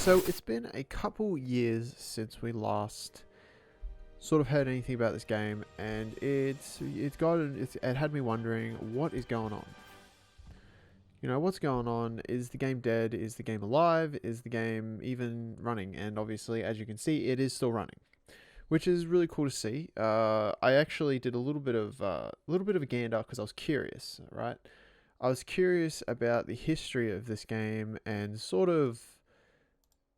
So it's been a couple years since we last sort of heard anything about this game, and it had me wondering what is going on. You know, what's going on? Is the game dead? Is the game alive? Is the game even running? And obviously, as you can see, it is still running, which is really cool to see. I actually did a little bit of a gander because I was curious. Right, I was curious about the history of this game and sort of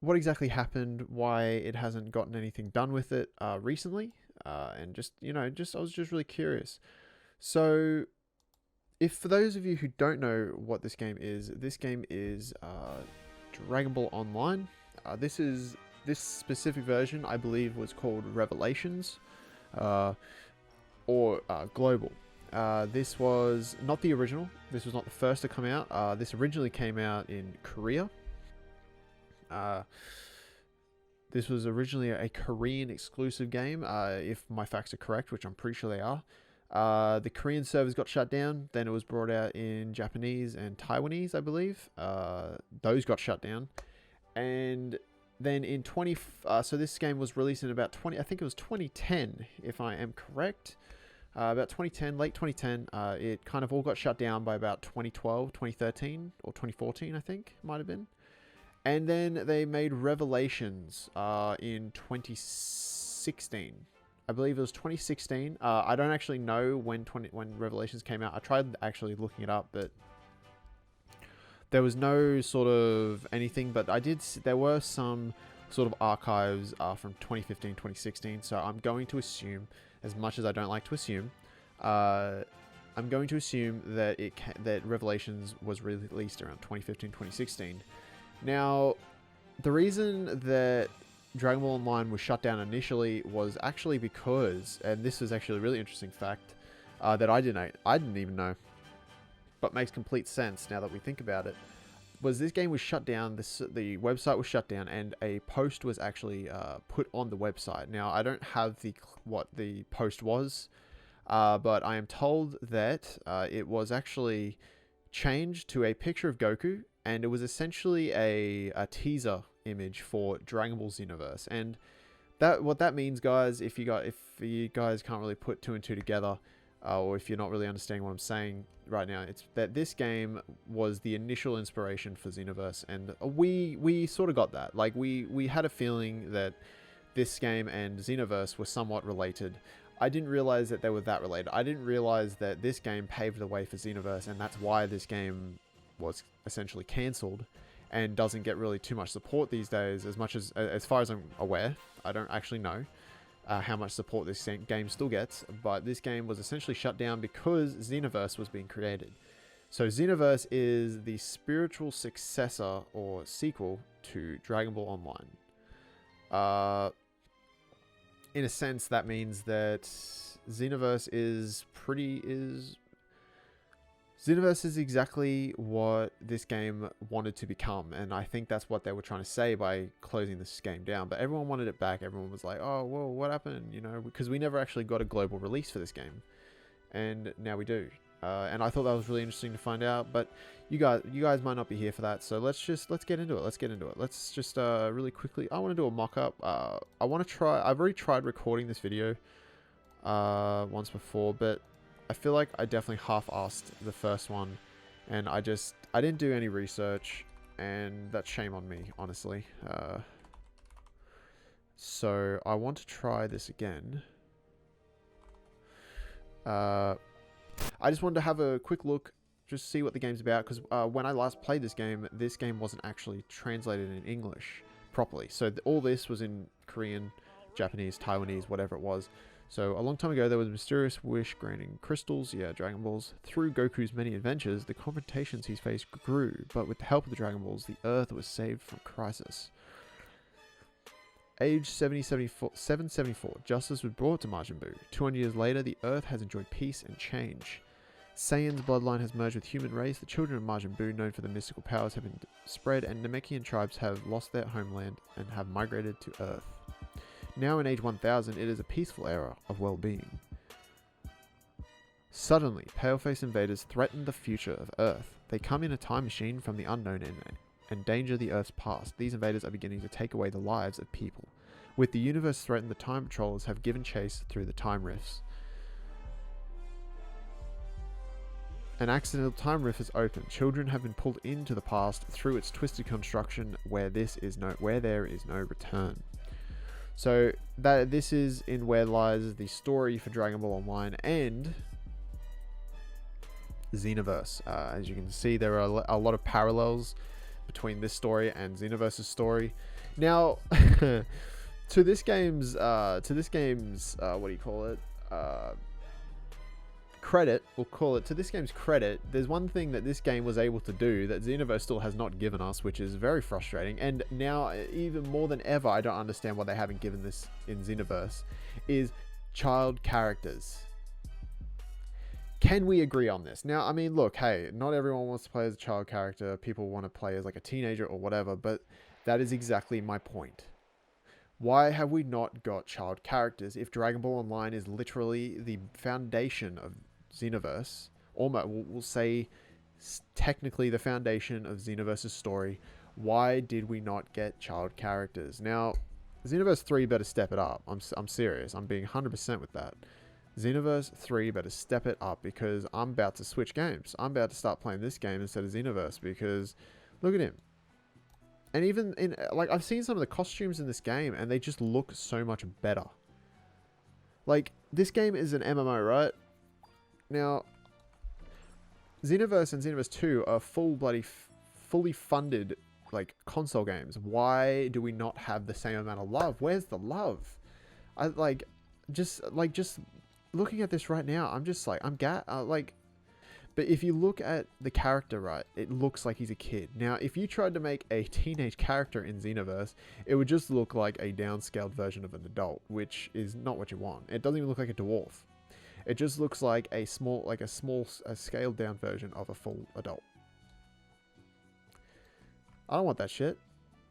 what exactly happened, why it hasn't gotten anything done with it recently, and I was just really curious. So, if for those of you who don't know what this game is Dragon Ball Online. This specific version, I believe, was called Revelations, or Global. This was not the original. This was not the first to come out. This originally came out in Korea. This was originally a Korean exclusive game, if my facts are correct, which I'm pretty sure they are. The Korean servers got shut down. Then it was brought out in Japanese and Taiwanese, I believe. Those got shut down. And then in so this game was released in about I think it was 2010, if I am correct. About 2010, late 2010, it kind of all got shut down by about 2012, 2013, or 2014, I think, might have been. And then they made Revelations in 2016. I believe it was 2016. I don't actually know when Revelations came out. I tried actually looking it up, but there was no sort of anything. But there were some sort of archives from 2015, 2016. So I'm going to assume, as much as I don't like to assume, I'm going to assume that that Revelations was released around 2015, 2016. Now, the reason that Dragon Ball Online was shut down initially was actually because, and this is actually a really interesting fact that I didn't even know, but makes complete sense now that we think about it, was this game was shut down, the website was shut down, and a post was actually put on the website. Now, I don't have what the post was, but I am told that it was actually changed to a picture of Goku, and it was essentially a teaser image for Dragon Ball Xenoverse. And what that means, guys, if you guys can't really put two and two together, or if you're not really understanding what I'm saying right now, it's that this game was the initial inspiration for Xenoverse, and we sort of got that. Like we had a feeling that this game and Xenoverse were somewhat related. I didn't realize that they were that related. I didn't realize that this game paved the way for Xenoverse, and that's why this game was essentially cancelled and doesn't get really too much support these days. As far as I'm aware, I don't actually know how much support this game still gets, but this game was essentially shut down because Xenoverse was being created. So Xenoverse is the spiritual successor or sequel to Dragon Ball Online. In a sense, that means that Xenoverse is exactly what this game wanted to become, and I think that's what they were trying to say by closing this game down. But everyone wanted it back. Everyone was like, "Oh, well, what happened?" You know, because we never actually got a global release for this game, and now we do. And I thought that was really interesting to find out. But you guys might not be here for that, so let's get into it. Let's just really quickly. I want to do a mock-up. I want to try. I've already tried recording this video once before, but I feel like I definitely half-assed the first one, and I didn't do any research, and that's shame on me, honestly. So I want to try this again. I just wanted to have a quick look, just see what the game's about, because when I last played this game wasn't actually translated in English properly. So all this was in Korean, Japanese, Taiwanese, whatever it was. So a long time ago, there was a mysterious wish granting crystals, Dragon Balls. Through Goku's many adventures, the confrontations he's faced grew, but with the help of the Dragon Balls, the Earth was saved from crisis. Age 774, justice was brought to Majin Buu. 200 years later, the Earth has enjoyed peace and change. Saiyan's bloodline has merged with human race. The children of Majin Buu, known for their mystical powers, have been spread, and Namekian tribes have lost their homeland and have migrated to Earth. Now in Age 1000, it is a peaceful era of well-being. Suddenly, pale-faced invaders threaten the future of Earth. They come in a time machine from the unknown endanger the Earth's past. These invaders are beginning to take away the lives of people. With the universe threatened, the Time Patrollers have given chase through the time rifts. An accidental time rift is opened. Children have been pulled into the past through its twisted construction where there is no return. So this is in where lies the story for Dragon Ball Online and Xenoverse. As you can see, there are a lot of parallels between this story and Xenoverse's story. Now, to this game's what do you call it? Credit, we'll call it, to this game's credit, there's one thing that this game was able to do that Xenoverse still has not given us, which is very frustrating. And now, even more than ever, I don't understand why they haven't given this in Xenoverse, is child characters. Can we agree on this? Now, I mean, look, hey, not everyone wants to play as a child character. People want to play as like a teenager or whatever, but that is exactly my point. Why have we not got child characters if Dragon Ball Online is literally the foundation of Xenoverse? Almost, we'll say technically the foundation of Xenoverse's story. Why did we not get child characters? Now, Xenoverse 3 better step it up. I'm serious. I'm being 100% with that. Xenoverse 3 better step it up, because I'm about to switch games. I'm about to start playing this game instead of Xenoverse, because look at him. And even in, like, I've seen some of the costumes in this game and they just look so much better. Like, this game is an MMO, right? Now, Xenoverse and Xenoverse 2 are fully funded, like, console games. Why do we not have the same amount of love? Where's the love? Just looking at this right now, I'm just like, but if you look at the character, right, it looks like he's a kid. Now, if you tried to make a teenage character in Xenoverse, it would just look like a downscaled version of an adult, which is not what you want. It doesn't even look like a dwarf. It just looks like a scaled down version of a full adult. I don't want that shit.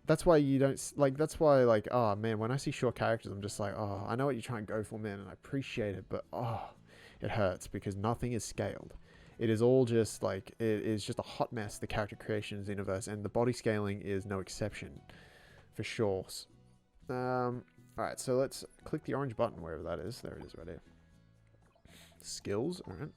That's why you don't, like, that's why, like, oh man, when I see short characters, I'm just like, oh, I know what you're trying to go for, man, and I appreciate it, but oh, it hurts because nothing is scaled. It is all just like, it is just a hot mess, the character creation in Xenoverse, and the body scaling is no exception, for sure. Alright, so let's click the orange button, wherever that is. There it is right here. Skills, alright.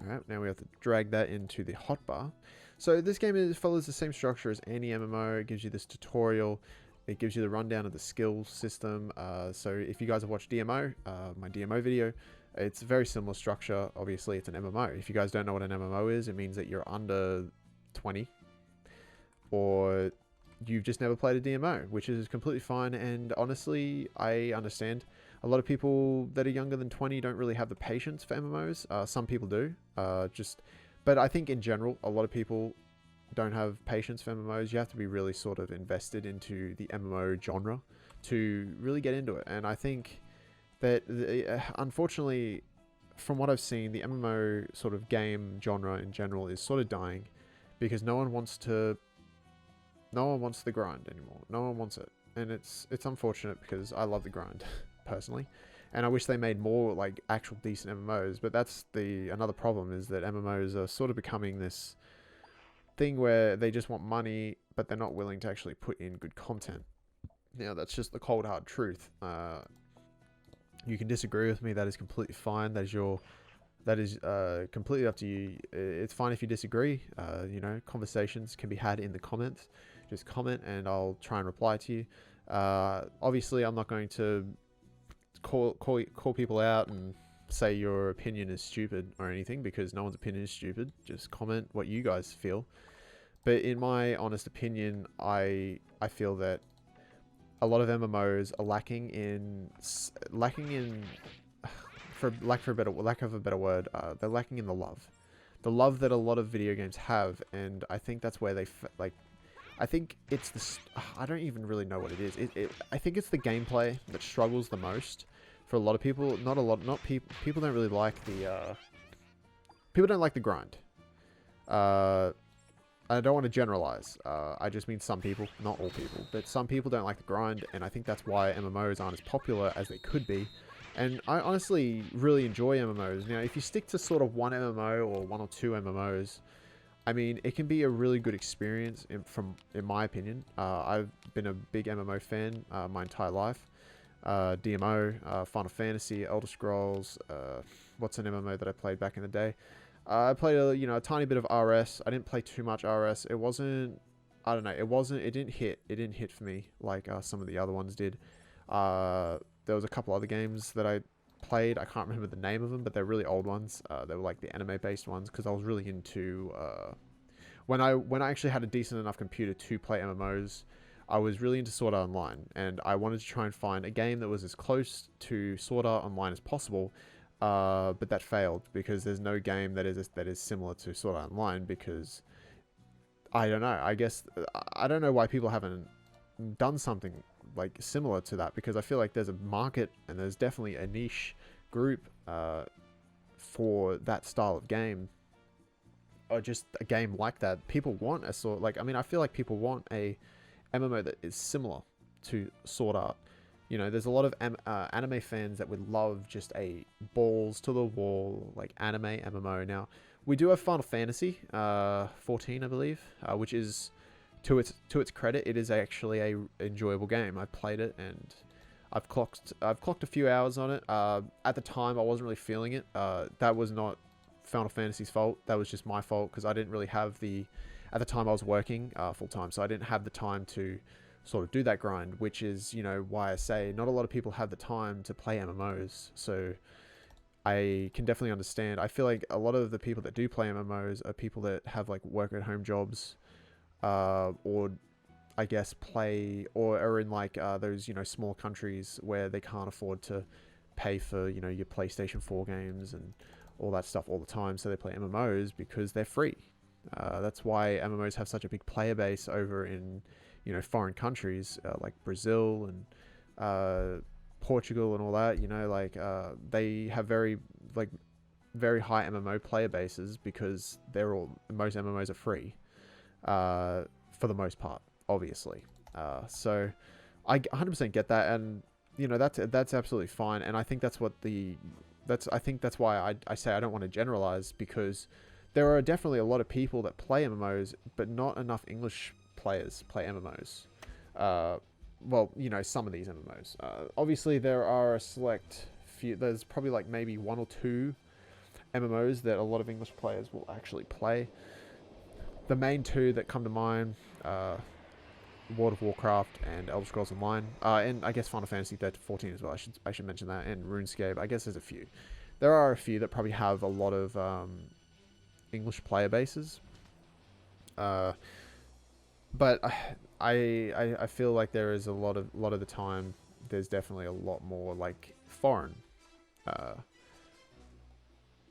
Alright, now we have to drag that into the hotbar. So this game follows the same structure as any MMO. It gives you this tutorial. It gives you the rundown of the skills system. So if you guys have watched DMO, my DMO video, it's a very similar structure. Obviously, it's an MMO. If you guys don't know what an MMO is, it means that you're under 20 or you've just never played a DMO, which is completely fine. And honestly, I understand. A lot of people that are younger than 20 don't really have the patience for MMOs. Some people do. But I think in general, a lot of people don't have patience for MMOs. You have to be really sort of invested into the MMO genre to really get into it. And I think that unfortunately, from what I've seen, the MMO sort of game genre in general is sort of dying because no one wants the grind anymore. No one wants it. And it's unfortunate because I love the grind personally. And I wish they made more like actual decent MMOs, but that's another problem is that MMOs are sort of becoming this thing where they just want money, but they're not willing to actually put in good content. Now, that's just the cold hard truth. You can disagree with me. That is completely fine. That is completely up to you. It's fine if you disagree. You know, conversations can be had in the comments. Just comment and I'll try and reply to you. Obviously, I'm not going to call people out and say your opinion is stupid or anything, because no one's opinion is stupid. Just comment what you guys feel. But in my honest opinion, I feel that a lot of MMOs are lacking in for lack of a better word, they're lacking in the love that a lot of video games have, and I think that's where I think it's I don't even really know what it is. I think it's the gameplay that struggles the most for a lot of people. People don't really like people don't like the grind. I don't want to generalize. I just mean some people, not all people, but some people don't like the grind, and I think that's why MMOs aren't as popular as they could be. And I honestly really enjoy MMOs. Now, if you stick to sort of one MMO or one or two MMOs, I mean, it can be a really good experience in my opinion. I've been a big MMO fan my entire life. DMO, Final Fantasy, Elder Scrolls. What's an MMO that I played back in the day? I played a tiny bit of RS. I didn't play too much RS. It wasn't. I don't know. It didn't hit. It didn't hit for me like some of the other ones did. There was a couple other games that I played. I can't remember the name of them, but they're really old ones. They were like the anime-based ones because I was really into. When I actually had a decent enough computer to play MMOs, I was really into Sword Art Online, and I wanted to try and find a game that was as close to Sword Art Online as possible. But that failed because there's no game that is similar to Sword Art Online because I don't know. I guess I don't know why people haven't done something like similar to that, because I feel like there's a market and there's definitely a niche group for that style of game, or just a game like that. People want a sort like, I mean, I feel like people want a MMO that is similar to Sword Art. You know, there's a lot of anime fans that would love just a balls to the wall like anime MMO. Now we do have Final Fantasy 14, I believe, which is to its credit, it is actually a enjoyable game. I played it and I've clocked a few hours on it. At the time, I wasn't really feeling it. That was not Final Fantasy's fault. That was just my fault because I didn't really have at the time I was working full time, so I didn't have the time to sort of do that grind, which is, you know, why I say not a lot of people have the time to play MMOs. So I can definitely understand. I feel like a lot of the people that do play MMOs are people that have like work at home jobs, or I guess play or are in like those, you know, small countries where they can't afford to pay for, you know, your PlayStation 4 games and all that stuff all the time, so they play MMOs because they're free. That's why MMOs have such a big player base over in, you know, foreign countries like Brazil and Portugal and all that. You know, like they have very high MMO player bases because most MMOs are free for the most part, obviously. So I 100% get that, and you know, that's absolutely fine. And I think that's why I say I don't want to generalize, because there are definitely a lot of people that play MMOs, but not enough English players play MMOs. Well, you know, some of these MMOs. Obviously, there are a select few. There's probably like maybe one or two MMOs that a lot of English players will actually play. The main two that come to mind, World of Warcraft and Elder Scrolls Online, and I guess Final Fantasy 14 as well. I should mention that, and RuneScape. I guess there's a few. There are a few that probably have a lot of English player bases. But I feel like there is a lot of the time there's definitely a lot more like foreign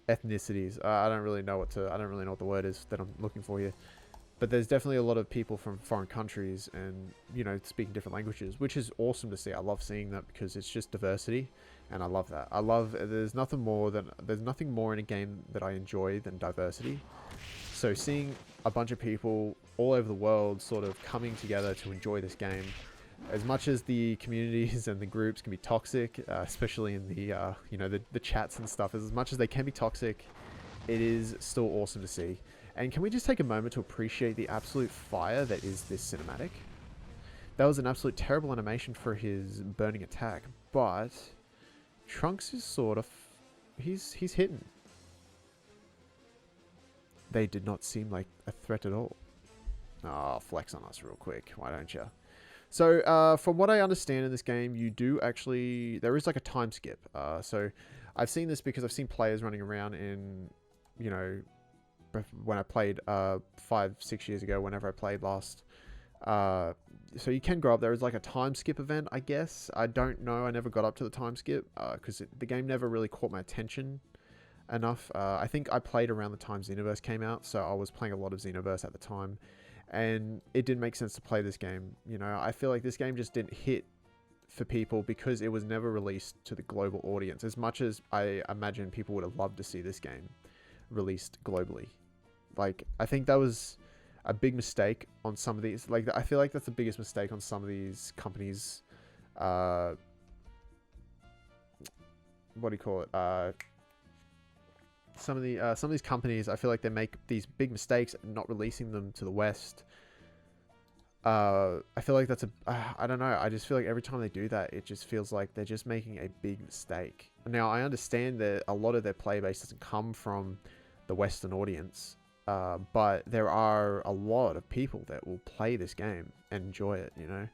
ethnicities. I don't really know what the word is that I'm looking for here. But there's definitely a lot of people from foreign countries and, you know, speaking different languages, which is awesome to see. I love seeing that because it's just diversity, and I love that. There's nothing more in a game that I enjoy than diversity. So seeing a bunch of people all over the world sort of coming together to enjoy this game, as much as the communities and the groups can be toxic, especially in the you know, the chats and stuff, as much as they can be toxic, it is still awesome to see. And can we just take a moment to appreciate the absolute fire that is this cinematic? That was an absolute terrible animation for his burning attack, but Trunks is sort of, he's hitting. They did not seem like a threat at all. Oh, flex on us real quick, why don't you? So, from what I understand in this game, there is like a time skip. So, I've seen this because I've seen players running around in, you know, when I played 5-6 years ago, whenever I played last. So you can go up. There is like a time skip event, I guess. I don't know. I never got up to the time skip because the game never really caught my attention enough. I think I played around the time Xenoverse came out, so I was playing a lot of Xenoverse at the time, and it didn't make sense to play this game. You know, I feel like this game just didn't hit for people because it was never released to the global audience. As much as I imagine people would have loved to see this game released globally. Like, I think that was a big mistake on some of these. Like, I feel like that's the biggest mistake on some of these companies. What do you call it? some of these companies, I feel like they make these big mistakes not releasing them to the West. I feel like that's I don't know. I just feel like every time they do that, it just feels like they're just making a big mistake. Now, I understand that a lot of their player base doesn't come from the Western audience, but there are a lot of people that will play this game and enjoy it, you know,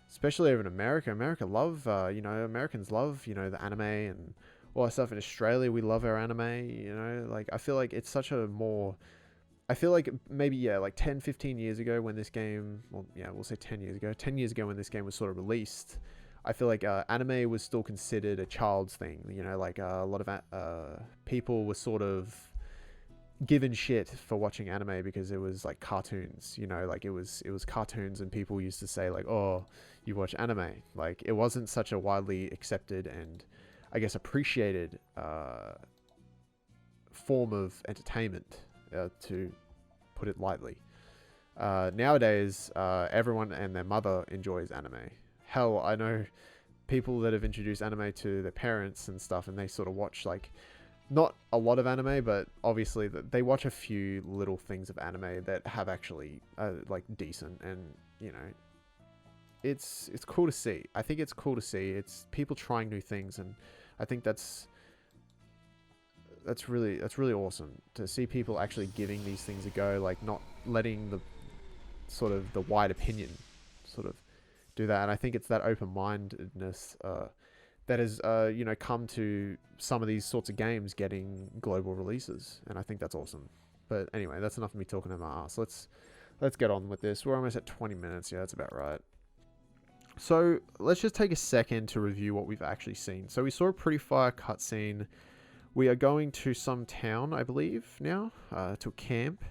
especially over in America. Americans love, the anime and all that stuff. In Australia, we love our anime, like, I feel like it's such a more... I feel like maybe, like 10, 15 years ago when this game, well, yeah, we'll say 10 years ago. 10 years ago when this game was sort of released, I feel like anime was still considered a child's thing. Like a lot of people were sort of given shit for watching anime because it was like cartoons, like it was cartoons, and people used to say like, oh, you watch anime. Like, it wasn't such a widely accepted and, I guess, appreciated form of entertainment. To put it lightly. Nowadays, everyone and their mother enjoys anime. Hell, I know people that have introduced anime to their parents and stuff, and they sort of watch, like, not a lot of anime, but obviously they watch a few little things of anime that have actually, like, decent, and, it's cool to see. I think it's cool to see. It's people trying new things, and I think that's really awesome to see people actually giving these things a go, like not letting the sort of the wide opinion sort of do that. And I think it's that open-mindedness that has come to some of these sorts of games getting global releases, and I think that's awesome. But anyway, that's enough of me talking about my ass. Let's get on with this. We're almost at 20 minutes. Yeah, that's about right. So let's just take a second to review what we've actually seen. So we saw a pretty fire cutscene. We are going to some town, I believe, now, to a camp.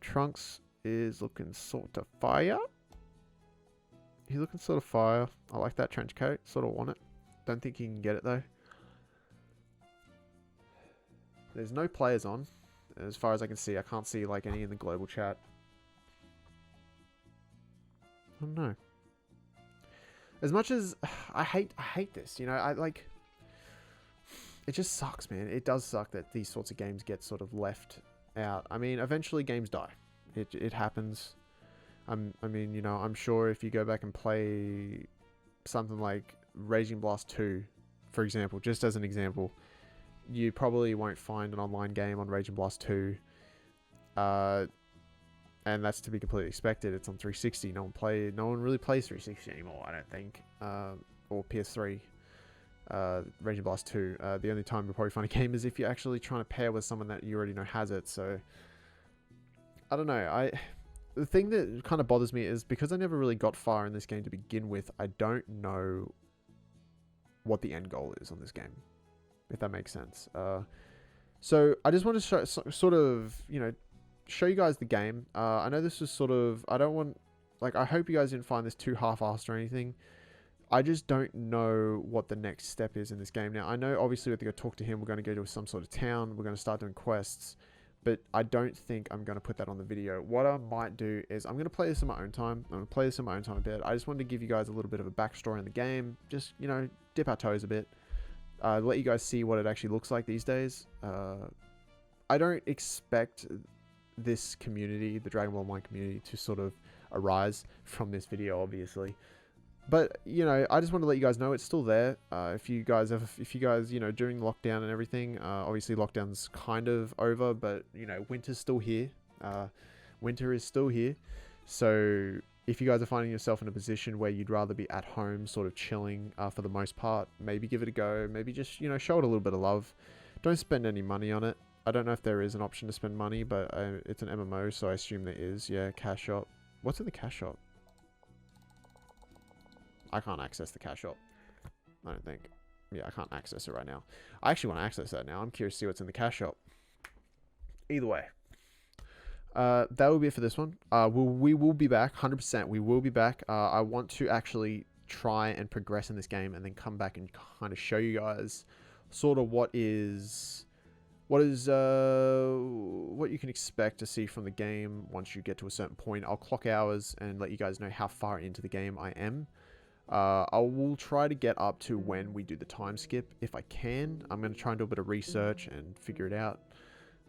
Trunks is looking sort of fire. He's looking sort of fire. I like that trench coat. Sort of want it. Don't think he can get it, though. There's no players on, as far as I can see. I can't see, like, any in the global chat. I don't know. As much as... I hate this, it just sucks, man. It does suck that these sorts of games get sort of left out. I mean, eventually games die. It happens. I'm sure if you go back and play something like Raging Blast 2, for example, just as an example, you probably won't find an online game on Raging Blast 2. And that's to be completely expected. It's on 360. No one really plays 360 anymore, I don't think. Or PS3. Raging Blast 2. The only time you'll probably find a game is if you're actually trying to pair with someone that you already know has it. So, I don't know. The thing that kind of bothers me is because I never really got far in this game to begin with, I don't know what the end goal is on this game, if that makes sense. So I just want to show you guys the game. I know this was sort of... I hope you guys didn't find this too half-assed or anything. I just don't know what the next step is in this game. Now, I know obviously we're going to talk to him. We're going to go to some sort of town. We're going to start doing quests. But I don't think I'm going to put that on the video. What I might do is I'm going to play this in my own time. I'm going to play this in my own time a bit. I just wanted to give you guys a little bit of a backstory in the game. Just, dip our toes a bit. Let you guys see what it actually looks like these days. I don't expect this community, the Dragon Ball Online community, to sort of arise from this video, obviously. But, I just want to let you guys know it's still there. If you guys, during lockdown and everything, obviously lockdown's kind of over, but, winter's still here. Winter is still here. So if you guys are finding yourself in a position where you'd rather be at home, sort of chilling for the most part, maybe give it a go. Maybe just, show it a little bit of love. Don't spend any money on it. I don't know if there is an option to spend money, but it's an MMO, so I assume there is. Yeah, cash shop. What's in the cash shop? I can't access the cash shop. I don't think. Yeah, I can't access it right now. I actually want to access that now. I'm curious to see what's in the cash shop. Either way. That will be it for this one. We will be back. 100%. We will be back. I want to actually try and progress in this game and then come back and kind of show you guys sort of what you can expect to see from the game once you get to a certain point. I'll clock hours and let you guys know how far into the game I am. I will try to get up to when we do the time skip if I can. I'm going to try and do a bit of research and figure it out.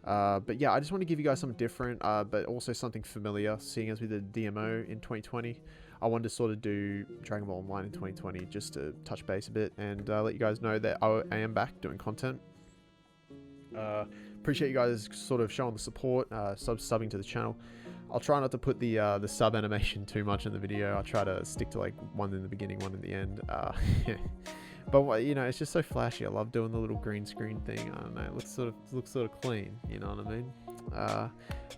But yeah, I just want to give you guys something different, but also something familiar, seeing as we did DMO in 2020. I wanted to sort of do Dragon Ball Online in 2020 just to touch base a bit and let you guys know that I am back doing content. Appreciate you guys sort of showing the support, subbing to the channel. I'll try not to put the sub animation too much in the video. I'll try to stick to like one in the beginning, one in the end. But you know, it's just so flashy. I love doing the little green screen thing. I don't know, it looks sort of clean. You know what I mean?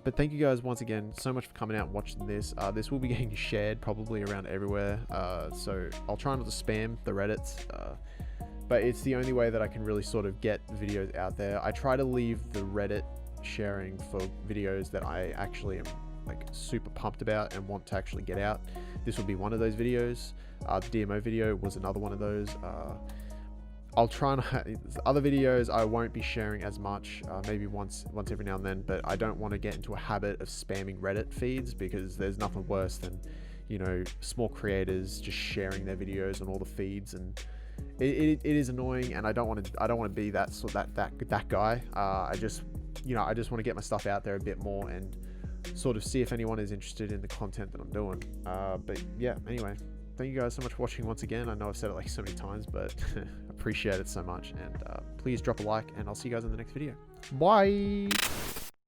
But thank you guys once again so much for coming out and watching this. This will be getting shared probably around everywhere. So I'll try not to spam the Reddits. But it's the only way that I can really sort of get videos out there. I try to leave the Reddit sharing for videos that I actually am like super pumped about and want to actually get out. This will be one of those videos. The DMO video was another one of those. I'll try and other videos I won't be sharing as much, maybe once every now and then, but I don't want to get into a habit of spamming Reddit feeds, because there's nothing worse than, you know, small creators just sharing their videos on all the feeds, and it is annoying, and I don't want to be that guy. I just want to get my stuff out there a bit more and sort of see if anyone is interested in the content that I'm doing. But yeah, anyway, thank you guys so much for watching once again. I know I've said it like so many times, but appreciate it so much, and please drop a like, and I'll see you guys in the next video. Bye.